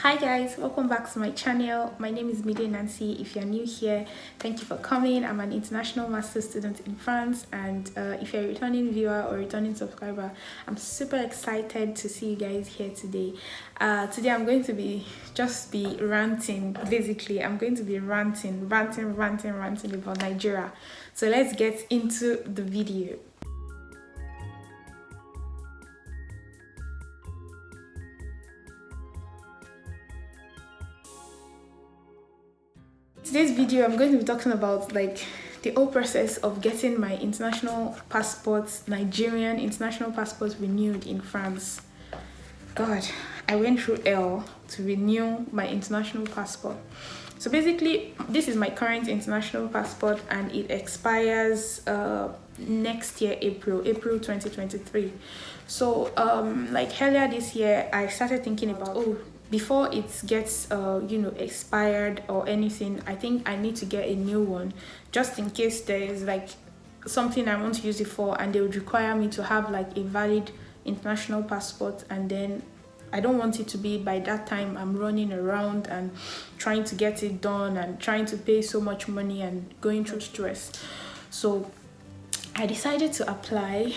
Hi guys, welcome back to my channel. My name is Mide Nancy. If you're new here, thank you for coming. I'm an international master's student in France, and if you're a returning viewer or returning subscriber, I'm super excited to see you guys here today. Today I'm going to be ranting. Basically, I'm going to be ranting about Nigeria. So let's get into the video. Today's video, I'm going to be talking about the whole process of getting my international passport, Nigerian international passport, renewed in France. God, I went through hell to renew my international passport. So basically, this is my current international passport, and it expires next year, April 2023. So like earlier this year, I started thinking about, before it gets expired or anything, I think I need to get a new one, just in case there is something I want to use it for, and they would require me to have a valid international passport. And then I don't want it to be by that time I'm running around and trying to get it done and trying to pay so much money and going through stress. So I decided to apply.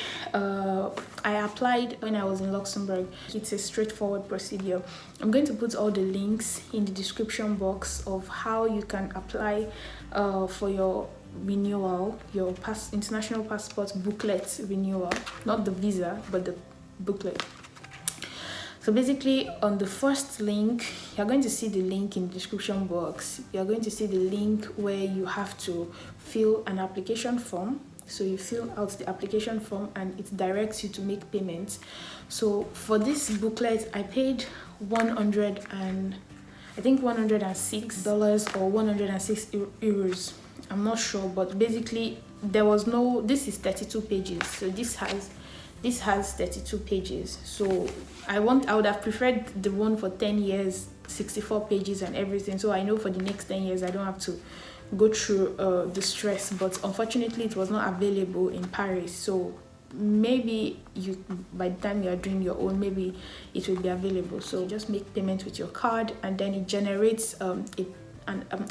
I applied when I was in Luxembourg. It's a straightforward procedure. I'm going to put all the links in the description box of how you can apply for your renewal, your international passport booklet renewal, not the visa, but the booklet. So basically, on the first link, you're going to see the link in the description box. You're going to see the link where you have to fill an application form. So you fill out the application form and it directs you to make payments. So for this booklet, I paid $106 or 106 euros. I'm not sure, but basically this is 32 pages. So this has 32 pages. So I would have preferred the one for 10 years, 64 pages and everything. So I know for the next 10 years, I don't have to go through the stress, but unfortunately it was not available in Paris. So maybe by the time you are doing your own, maybe it will be available. So you just make payment with your card, and then it generates an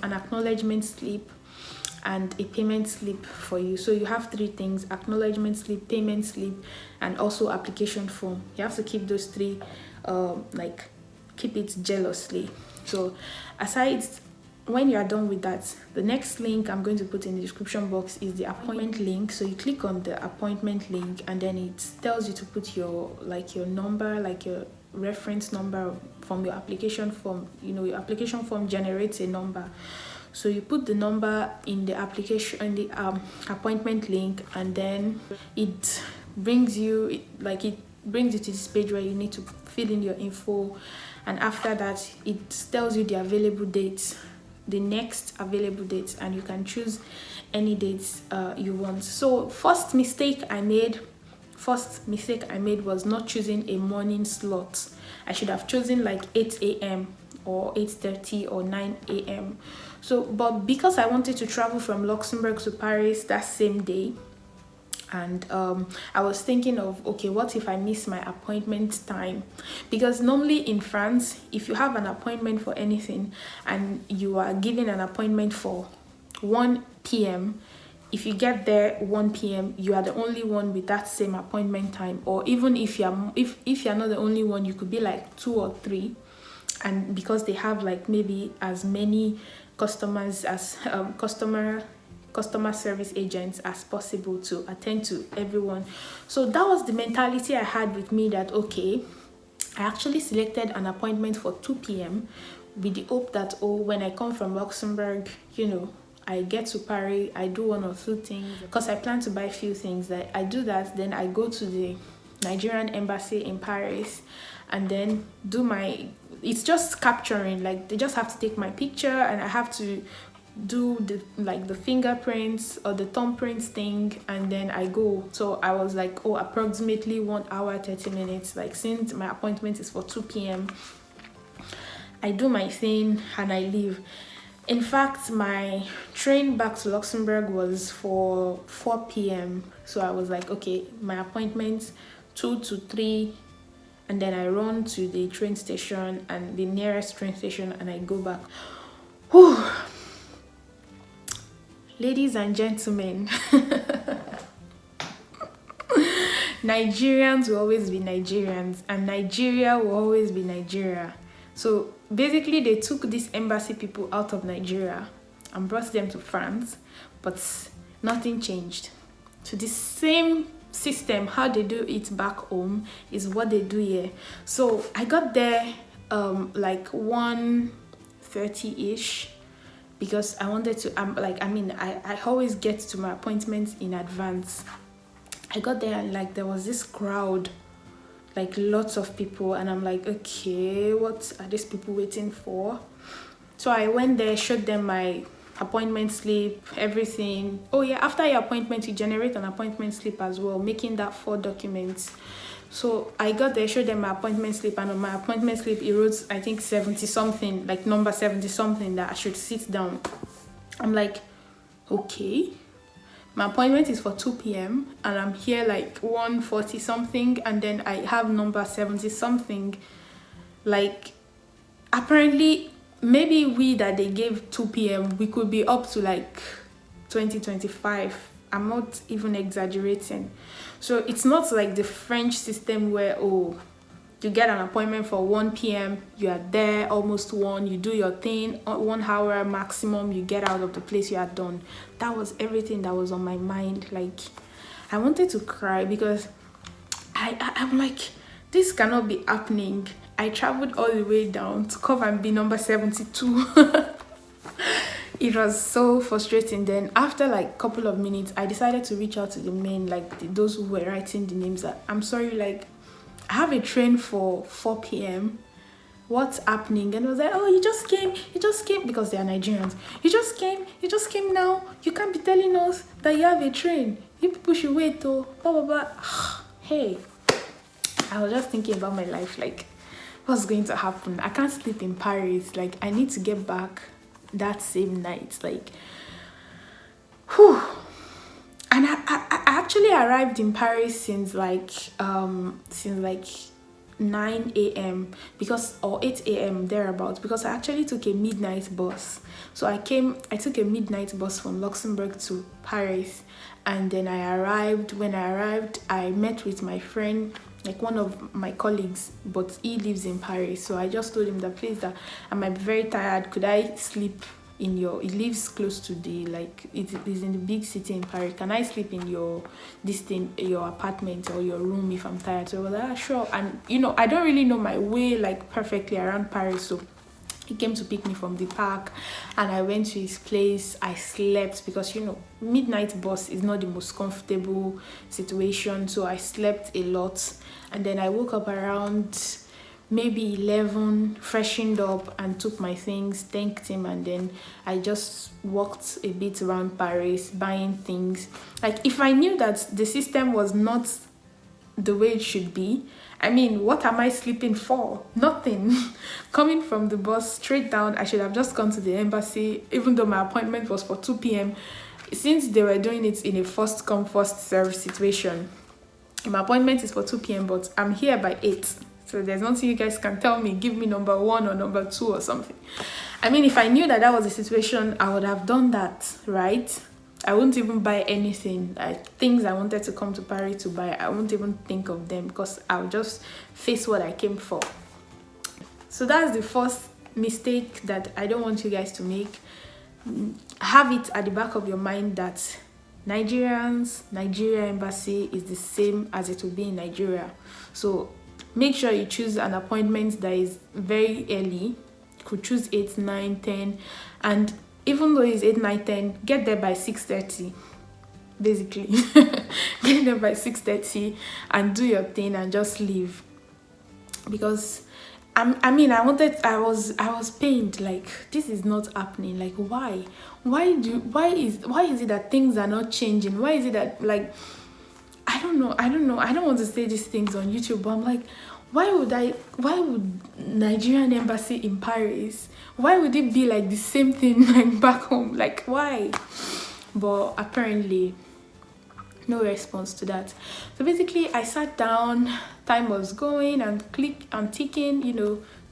acknowledgement slip and a payment slip for you. So you have three things: acknowledgement slip, payment slip, and also application form. You have to keep those three, keep it jealously. So when you are done with that, the next link I'm going to put in the description box is the appointment link. So you click on the appointment link, and then it tells you to put your number, your reference number from your application form. Your application form generates a number. So you put the number in the appointment link, and then it brings you to this page where you need to fill in your info. And after that, it tells you the available dates, the next available dates, and you can choose any dates you want. So first mistake I made was not choosing a morning slot. I should have chosen 8 a.m. or 8:30 or 9 a.m. So, but because I wanted to travel from Luxembourg to Paris that same day, and I was thinking of, okay, what if I miss my appointment time? Because normally in France, if you have an appointment for anything and you are given an appointment for 1 p.m., if you get there 1 p.m., you are the only one with that same appointment time. Or even if you're not the only one, you could be 2 or 3. And because they have maybe as many customers as customer service agents as possible to attend to everyone. So that was the mentality I had with me, that okay, I actually selected an appointment for 2 p.m. with the hope that, when I come from Luxembourg, I get to Paris, I do one or two things, because I plan to buy a few things. That I do that, then I go to the Nigerian embassy in Paris, and then it's just capturing, they just have to take my picture, and I have to do the fingerprints or the thumbprints thing, and then I go. So I was approximately 1 hour 30 minutes, since my appointment is for 2 p.m. I do my thing and I leave. In fact, my train back to Luxembourg was for 4 p.m. So I was okay, my appointment 2 to 3 and then I run to the train station, and the nearest train station, and I go back. Whew. Ladies and gentlemen, Nigerians will always be Nigerians, and Nigeria will always be Nigeria. So basically, they took these embassy people out of Nigeria and brought them to France, but nothing changed. So the same system, how they do it back home, is what they do here. So I got there like 1:30ish, because I wanted to, I always get to my appointments in advance. I got there and like there was this crowd, like lots of people, and I'm like, okay, what are these people waiting for? So I went there, showed them my appointment slip, everything. Oh yeah, after your appointment, you generate an appointment slip as well, making that 4 documents. So I got there, showed them my appointment slip, and on my appointment slip, it wrote, I think 70 something, like number 70 something, that I should sit down. I'm like, okay, my appointment is for 2 p.m. and I'm here like 1:40 something, and then I have number 70 something. Like, apparently, maybe we that they gave 2 p.m, we could be up to like 2025. I'm not even exaggerating. So it's not like the French system where, oh, you get an appointment for 1 p.m, you are there almost 1, you do your thing, 1 hour maximum, you get out of the place, you are done. That was everything that was on my mind. Like, I wanted to cry, because I'm like, this cannot be happening. I traveled all the way down to come and be number 72. It was so frustrating. Then after like a couple of minutes, I decided to reach out to the men, like those who were writing the names, that I'm sorry, like, I have a train for 4 p.m. What's happening? And I was like, oh, you just came, because they are Nigerians. You just came now. You can't be telling us that you have a train. You people should wait, though. Blah, blah, blah. Hey, I was just thinking about my life, like, what's going to happen? I can't sleep in Paris. Like, I need to get back that same night. Like, whew. And I actually arrived in Paris since like 9 a.m. because, or 8 a.m. thereabouts, because I actually took a midnight bus. So I took a midnight bus from Luxembourg to Paris, and then I arrived. When I arrived, I met with my friend, like one of my colleagues, but he lives in Paris. So I just told him that, please, that I'm very tired. Could I sleep in your, it lives close to the, like, it is in the big city in Paris. Can I sleep in your your apartment or your room if I'm tired? So I was like, sure. And I don't really know my way like perfectly around Paris, so he came to pick me from the park, and I went to his place. I slept, because midnight bus is not the most comfortable situation, so I slept a lot. And then I woke up around maybe 11, freshened up and took my things, thanked him, and then I just walked a bit around Paris buying things. Like, if I knew that the system was not the way it should be, I mean, what am I sleeping for? Nothing. Coming from the bus straight down, I should have just gone to the embassy, even though my appointment was for 2 p.m. Since they were doing it in a first come first serve situation, my appointment is for 2 p.m, but I'm here by 8. So there's nothing you guys can tell me, give me number 1 or number 2 or something. I mean, if I knew that was the situation, I would have done that, right? I wouldn't even buy anything. Like, things I wanted to come to Paris to buy, I won't even think of them, because I'll just face what I came for. So that's the first mistake that I don't want you guys to make. Have it at the back of your mind that Nigeria embassy is the same as it will be in Nigeria. So make sure you choose an appointment that is very early. You could choose 8, 9, 10, and even though it's 8, 9, 10, get there by 6:30. Basically, get there by 6:30 and do your thing and just leave. Because I was pained. Like, this is not happening. Like, why is it that things are not changing? Why is it that, like, I don't know. I don't want to say these things on YouTube, but I'm like, why would Nigerian embassy in Paris, why would it be like the same thing like back home? Like, why? But apparently No response to that. So basically I sat down, time was going and ticking,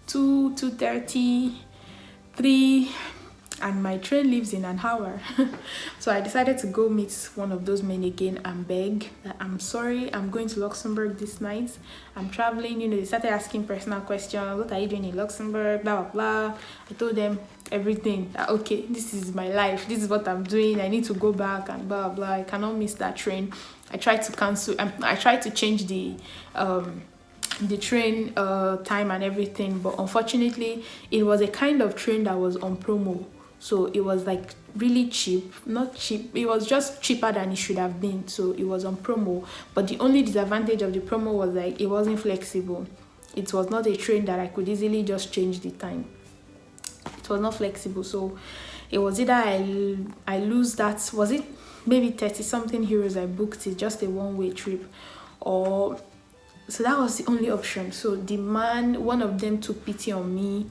2:30, 3, and my train leaves in an hour. So I decided to go meet one of those men again and beg that I'm sorry, I'm going to Luxembourg this night, I'm traveling. They started asking personal questions. What are you doing in Luxembourg, blah blah blah. I told them everything, that okay, this is my life, this is what I'm doing, I need to go back and blah blah. I cannot miss that train. I tried to cancel, I tried to change the train time and everything, but unfortunately it was a kind of train that was on promo. So it was like really cheap, not cheap, it was just cheaper than it should have been. So it was on promo, but the only disadvantage of the promo was like it wasn't flexible. It was not a train that I could easily just change the time. It was not flexible. So it was either I lose that, was it maybe 30 something euros I booked it, just a one-way trip, or so that was the only option. So the man, one of them, took pity on me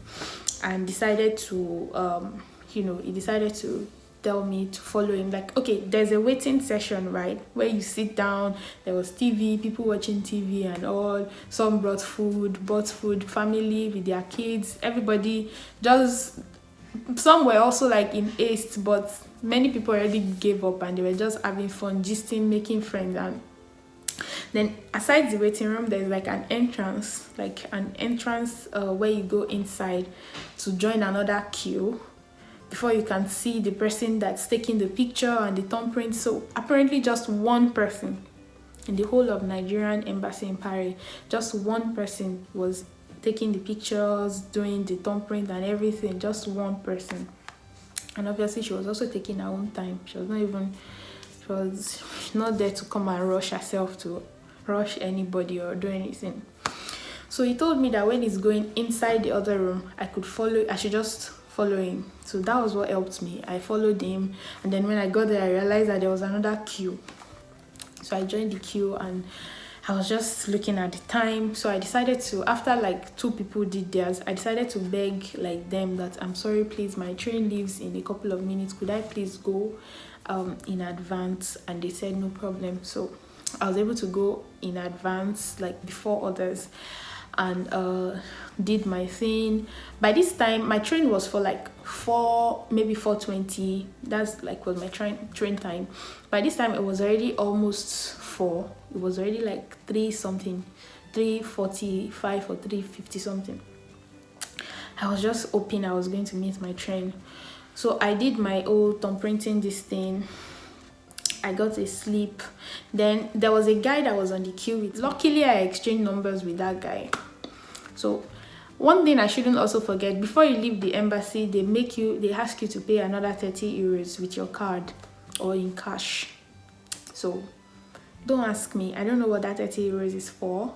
and decided to he decided to tell me to follow him. Like, okay, there's a waiting session, right, where you sit down. There was TV, people watching TV and all. Some bought food, family with their kids, everybody. Just some were also like in haste, but many people already gave up and they were just having fun, gisting, making friends. And then aside the waiting room, there's like an entrance where you go inside to join another queue before you can see the person that's taking the picture and the thumbprint. So apparently just one person in the whole of Nigerian embassy in Paris, just one person was taking the pictures, doing the thumbprint and everything, just one person. And obviously she was also taking her own time. She was not there to come and rush herself, to rush anybody or do anything. So he told me that when he's going inside the other room, I should just follow him. So that was what helped me. I followed him, and then when I got there I realized that there was another queue. So I joined the queue and I was just looking at the time. So I decided to, after like 2 people did theirs, I decided to beg like them that I'm sorry, please, my train leaves in a couple of minutes, could I please go in advance? And they said no problem. So I was able to go in advance, like before others, and did my thing. By this time my train was for like 4:20. That's like was my train time. By this time it was already almost 4. It was already like 3 something, 3:45 or 3:50 something. I was just hoping I was going to miss my train. So I did my old thumbprinting this thing. I got a sleep. Then there was a guy that was on the queue with. Luckily I exchanged numbers with that guy. So one thing I shouldn't also forget, before you leave the embassy, they ask you to pay another 30 euros with your card or in cash. So don't ask me, I don't know what that 30 euros is for,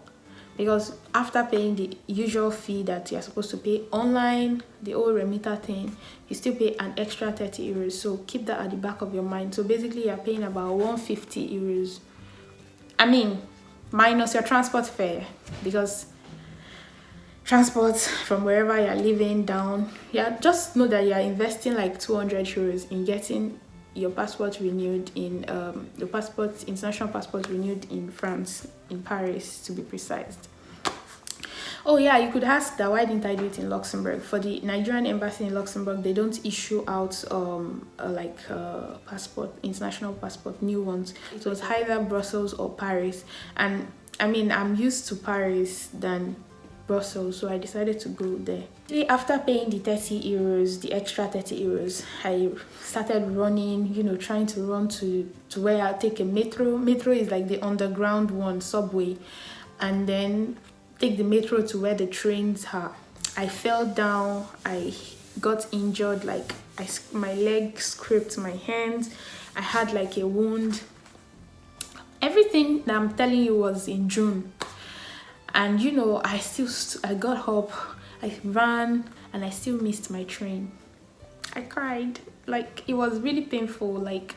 because after paying the usual fee that you're supposed to pay online, the old remitter thing, you still pay an extra 30 euros. So keep that at the back of your mind. So basically you're paying about 150 euros. I mean, minus your transport fare, because transport from wherever you're living down, yeah, just know that you're investing like 200 euros in getting your passport renewed in international passport renewed in France, in Paris to be precise. Oh yeah, you could ask that why didn't I do it in Luxembourg? For the Nigerian embassy in Luxembourg, they don't issue out passport, international passport, new ones. It was either Brussels or Paris, and I mean I'm used to Paris than Brussels, so I decided to go there. After paying the 30 euros, the extra 30 euros, I started running, trying to run to where I take a metro. Metro is like the underground one, subway, and then take the metro to where the trains are. I fell down, I got injured, like my leg scraped my hand, I had like a wound. Everything that I'm telling you was in June. And I got up, I ran, and I still missed my train. I cried. Like, it was really painful, like,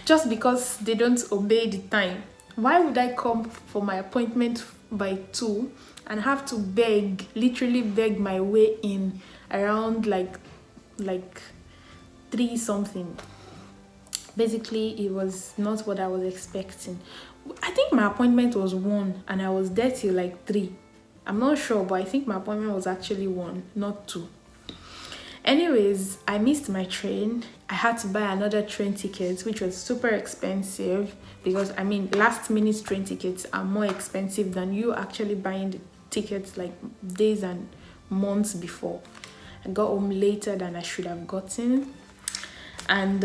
just because they don't obey the time. Why would I come for my appointment by 2 and have to literally beg my way in around like 3 something? Basically, it was not what I was expecting. I think my appointment was 1 and I was there till like 3. I'm not sure, but I think my appointment was actually 1, not 2. Anyways, I missed my train. I had to buy another train ticket, which was super expensive because I mean, last minute train tickets are more expensive than you actually buying the tickets like days and months before. I got home later than I should have gotten. And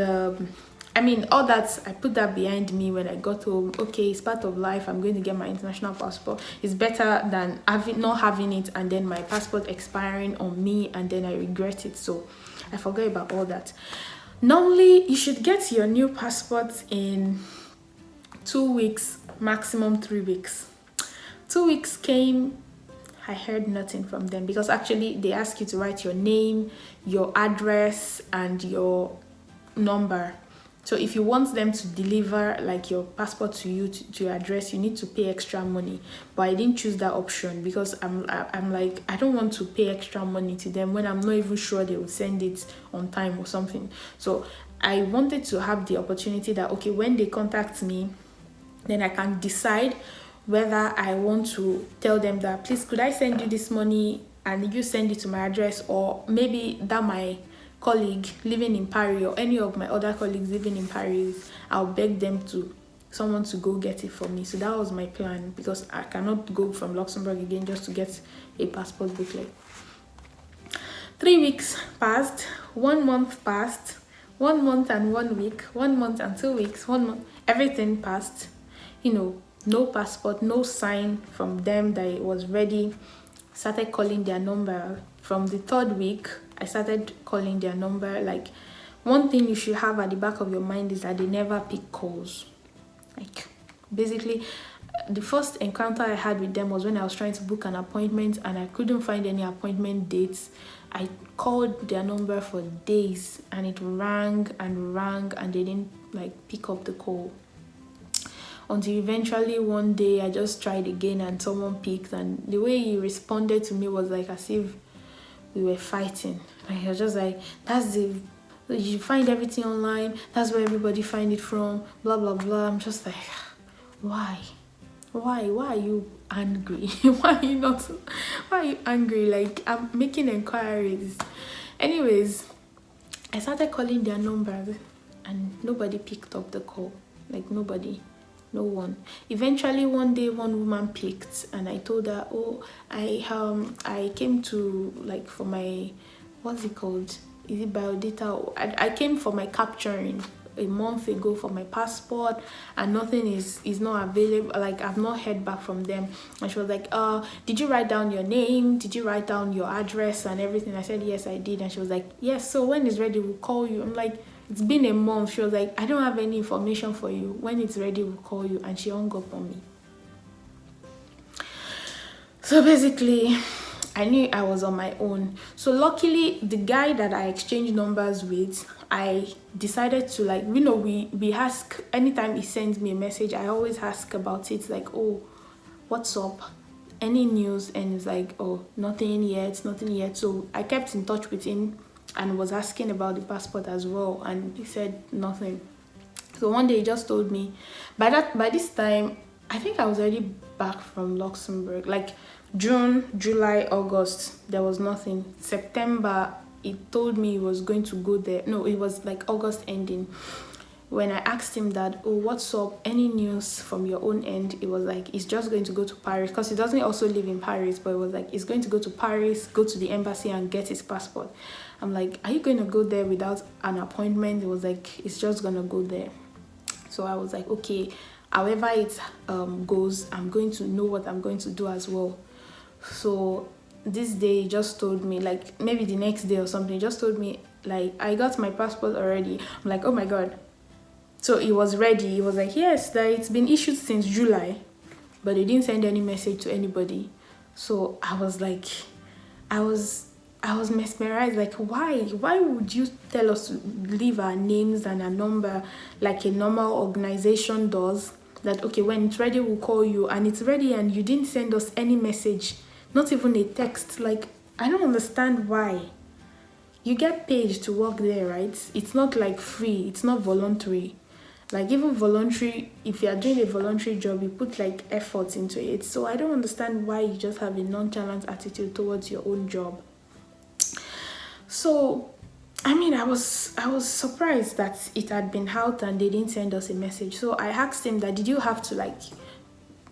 I mean, all that, I put that behind me when I got home. Okay, it's part of life. I'm going to get my international passport. It's better than not having it and then my passport expiring on me and then I regret it. So I forgot about all that. Normally, you should get your new passport in 2 weeks, maximum 3 weeks. 2 weeks came, I heard nothing from them because actually they ask you to write your name, your address, and your number. So if you want them to deliver like your passport to you to your address, you need to pay extra money. But I didn't choose that option because I'm like, I don't want to pay extra money to them when I'm not even sure they will send it on time or something. So I wanted to have the opportunity that okay, when they contact me, then I can decide whether I want to tell them that please could I send you this money and you send it to my address, or maybe that my colleague living in Paris or any of my other colleagues living in Paris, I'll beg them to someone to go get it for me. So that was my plan because I cannot go from Luxembourg again just to get a passport booklet. 3 weeks passed, 1 month passed, 1 month and 1 week, 1 month and 2 weeks, 1 month, everything passed. No passport, no sign from them that it was ready. Started calling their number. From the 3rd week, I started calling their number. Like, one thing you should have at the back of your mind is that they never pick calls. Like, basically, the first encounter I had with them was when I was trying to book an appointment and I couldn't find any appointment dates. I called their number for days and it rang and they didn't like pick up the call. Until eventually one day I just tried again and someone picked, and the way he responded to me was like as if we were fighting. Like, I was just like, you find everything online, that's where everybody find it from, blah blah blah. I'm just like, why are you angry? Why are you angry? Like, I'm making inquiries. Anyways, I started calling their numbers and nobody picked up the call. Like, nobody. No one. Eventually one day one woman picked and I told her, oh, I came to like for my, what's it called, is it biodata? I came for my capturing a month ago for my passport and nothing is not available. Like, I've not heard back from them. And she was like, did you write down your name, did you write down your address and everything? I said yes I did. And she was like, yes, so when it's ready we'll call you. I'm like, it's been a month. She was like, I don't have any information for you. When it's ready, we'll call you. And she hung up on me. So basically, I knew I was on my own. So luckily, the guy that I exchanged numbers with, I decided to like, we ask, anytime he sends me a message, I always ask about it. Like, oh, what's up? Any news? And it's like, oh, nothing yet. So I kept in touch with him and was asking about the passport as well, and he said nothing. So one day he just told me, by this time I think I was already back from Luxembourg. Like June, July, August, there was nothing. September, he told me he was going to go there. No, it was like August ending. When I asked him that, oh, what's up, any news from your own end? It was like, he's just going to go to Paris, because he doesn't also live in Paris, but it was like, he's going to go to Paris, go to the embassy and get his passport. I'm like, are you going to go there without an appointment? It was like, he's just going to go there. So I was like, okay, however it goes, I'm going to know what I'm going to do as well. So this day he just told me, like maybe the next day or something, he just told me, like, I got my passport already. I'm like, oh my God. So he was ready. He was like, yes, that it's been issued since July, but they didn't send any message to anybody. So I was like, I was mesmerized. Like, why would you tell us to leave our names and our number like a normal organization does? That, okay, when it's ready, we'll call you, and it's ready, and you didn't send us any message, not even a text. Like, I don't understand why. You get paid to work there, right? It's not like free. It's not voluntary. Like even voluntary, if you are doing a voluntary job, you put like effort into it. So I don't understand why you just have a nonchalant attitude towards your own job. So I mean, I was surprised that it had been out and they didn't send us a message. So I asked him that, did you have to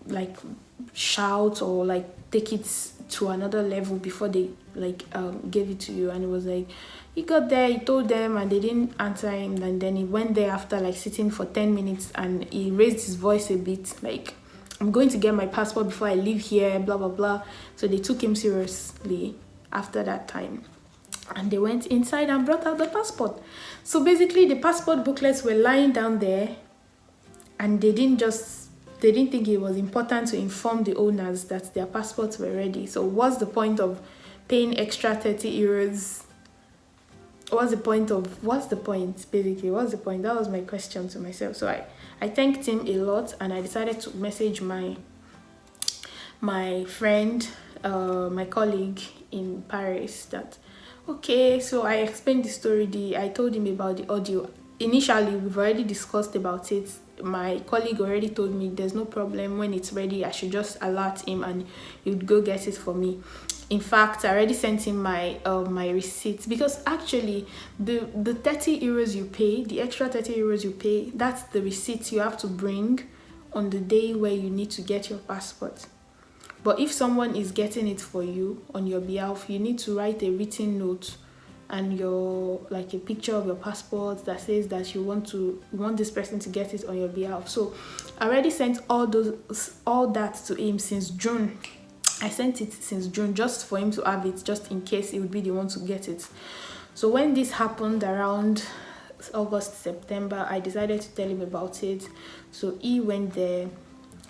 like shout or like take it to another level before they like gave it to you? And it was like, he got there, he told them, and they didn't answer him. And then he went there after like sitting for 10 minutes, and he raised his voice a bit, like, I'm going to get my passport before I leave here, blah blah blah. So they took him seriously after that time, and they went inside and brought out the passport. So basically the passport booklets were lying down there, and they didn't think it was important to inform the owners that their passports were ready. So what's the point of paying extra 30 euros? What's the point? Basically, what's the point? That was my question to myself. So I thanked him a lot, and I decided to message my friend, my colleague in Paris, that, okay, so I explained the story. I told him about the audio. Initially, we've already discussed about it. My colleague already told me there's no problem. When it's ready, I should just alert him and he would go get it for me. In fact, I already sent him my receipts, because actually the 30 euros you pay, the extra 30 euros you pay, that's the receipt you have to bring on the day where you need to get your passport. But if someone is getting it for you on your behalf, you need to write a written note and a picture of your passport that says that you want this person to get it on your behalf. So I already sent all that to him since June. I sent it since June just for him to have it, just in case he would be the one to get it. So when this happened around August, September, I decided to tell him about it. So he went there,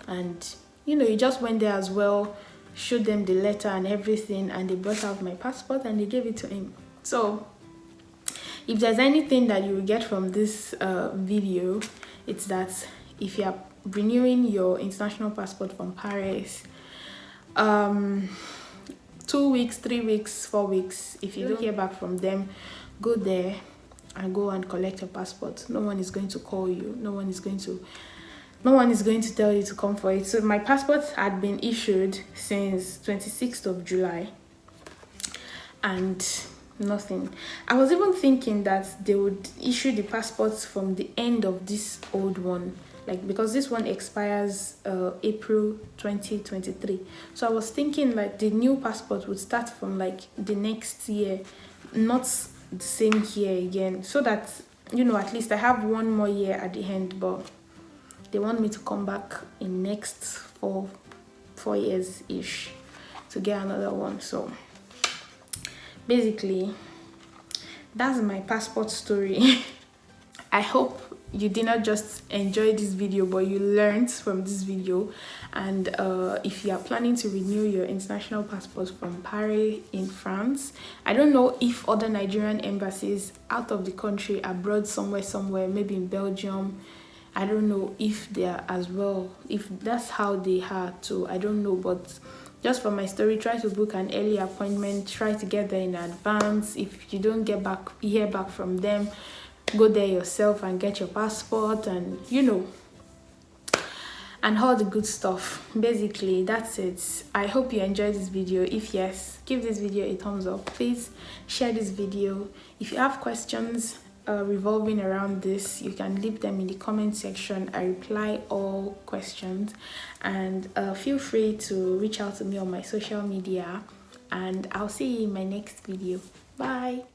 and he just went there as well, showed them the letter and everything, and they brought out my passport and they gave it to him. So if there's anything that you will get from this video, it's that if you are renewing your international passport from Paris, 2 weeks, 3 weeks, 4 weeks, if you don't hear back from them, go there and go and collect your passport. No one is going to call you. No one is going to tell you to come for it. So my passport had been issued since 26th of July, and nothing. I was even thinking that they would issue the passports from the end of this old one, like, because this one expires April 2023. So I was thinking like the new passport would start from like the next year, not the same year again, so that at least I have 1 more year at the end. But they want me to come back in next 4 years ish to get another one. So basically that's my passport story. I hope you did not just enjoy this video, but you learned from this video. And if you are planning to renew your international passport from Paris in France, I don't know if other Nigerian embassies out of the country, abroad, somewhere, maybe in Belgium, I don't know if they are as well, if that's how they are too, I don't know. But just for my story, try to book an early appointment, try to get there in advance. If you don't hear back from them, go there yourself and get your passport, and and all the good stuff. Basically, that's it. I hope you enjoyed this video. If yes, give this video a thumbs up. Please share this video. If you have questions revolving around this, you can leave them in the comment section. I reply all questions, and feel free to reach out to me on my social media, and I'll see you in my next video. Bye.